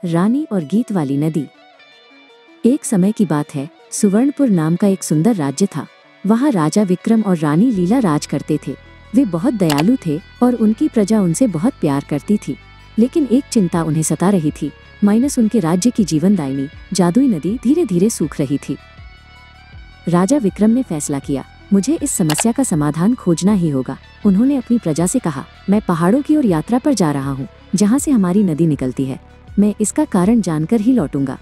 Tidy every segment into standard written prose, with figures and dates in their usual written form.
रानी और गीत वाली नदी। एक समय की बात है, सुवर्णपुर नाम का एक सुंदर राज्य था। वहाँ राजा विक्रम और रानी लीला राज करते थे। वे बहुत दयालु थे और उनकी प्रजा उनसे बहुत प्यार करती थी। लेकिन एक चिंता उन्हें सता रही थी, माइनस उनके राज्य की जीवनदायिनी जादुई नदी धीरे धीरे सूख रही थी। राजा विक्रम ने फैसला किया, मुझे इस समस्या का समाधान खोजना ही होगा। उन्होंने अपनी प्रजा से कहा, मैं पहाड़ों की ओर यात्रा पर जा रहा हूँ, जहाँ से हमारी नदी निकलती है। मैं इसका कारण जानकर ही लौटूंगा।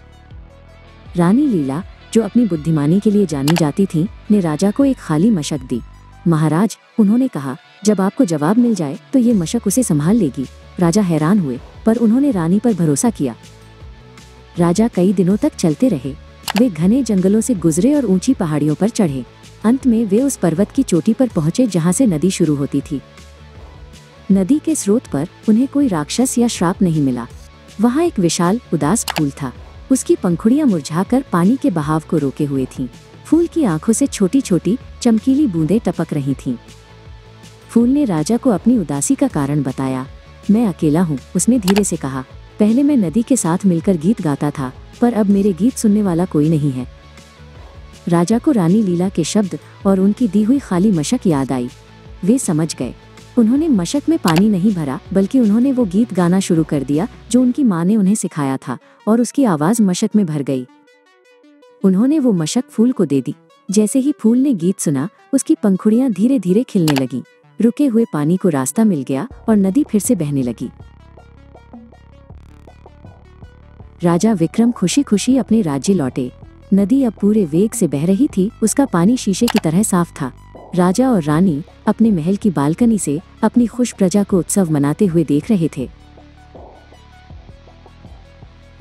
रानी लीला, जो अपनी बुद्धिमानी के लिए जानी जाती थी, ने राजा को एक खाली मशक दी। महाराज, उन्होंने कहा, जब आपको जवाब मिल जाए तो ये मशक उसे संभाल लेगी। राजा हैरान हुए, पर उन्होंने रानी पर भरोसा किया। राजा कई दिनों तक चलते रहे। वे घने जंगलों से गुजरे और ऊंची पहाड़ियों पर चढ़े। अंत में वे उस पर्वत की चोटी पर पहुंचे जहां से नदी शुरू होती थी। नदी के स्रोत पर उन्हें कोई राक्षस या श्राप नहीं मिला। वहां एक विशाल उदास फूल था। उसकी पंखुड़ियां मुरझाकर पानी के बहाव को रोके हुए थीं। फूल की आंखों से छोटी छोटी चमकीली बूंदें टपक रही थीं। फूल ने राजा को अपनी उदासी का कारण बताया। मैं अकेला हूँ, उसने धीरे से कहा। पहले मैं नदी के साथ मिलकर गीत गाता था, पर अब मेरे गीत सुनने वाला कोई नहीं है। राजा को रानी लीला के शब्द और उनकी दी हुई खाली मशक याद आई। वे समझ गए। उन्होंने मशक में पानी नहीं भरा, बल्कि उन्होंने वो गीत गाना शुरू कर दिया जो उनकी माँ ने उन्हें सिखाया था, और उसकी आवाज़ मशक में भर गई। उन्होंने वो मशक फूल को दे दी। जैसे ही फूल ने गीत सुना, उसकी पंखुड़ियां धीरे धीरे खिलने लगीं। रुके हुए पानी को रास्ता मिल गया और नदी फिर से बहने लगी। राजा विक्रम खुशी खुशी अपने राज्य लौटे। नदी अब पूरे वेग से बह रही थी। उसका पानी शीशे की तरह साफ था। राजा और रानी अपने महल की बालकनी से अपनी खुश प्रजा को उत्सव मनाते हुए देख रहे थे।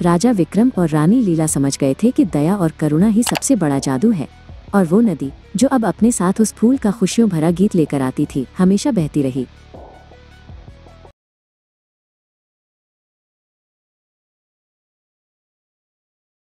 राजा विक्रम और रानी लीला समझ गए थे कि दया और करुणा ही सबसे बड़ा जादू है, और वो नदी जो अब अपने साथ उस फूल का खुशियों भरा गीत लेकर आती थी, हमेशा बहती रही।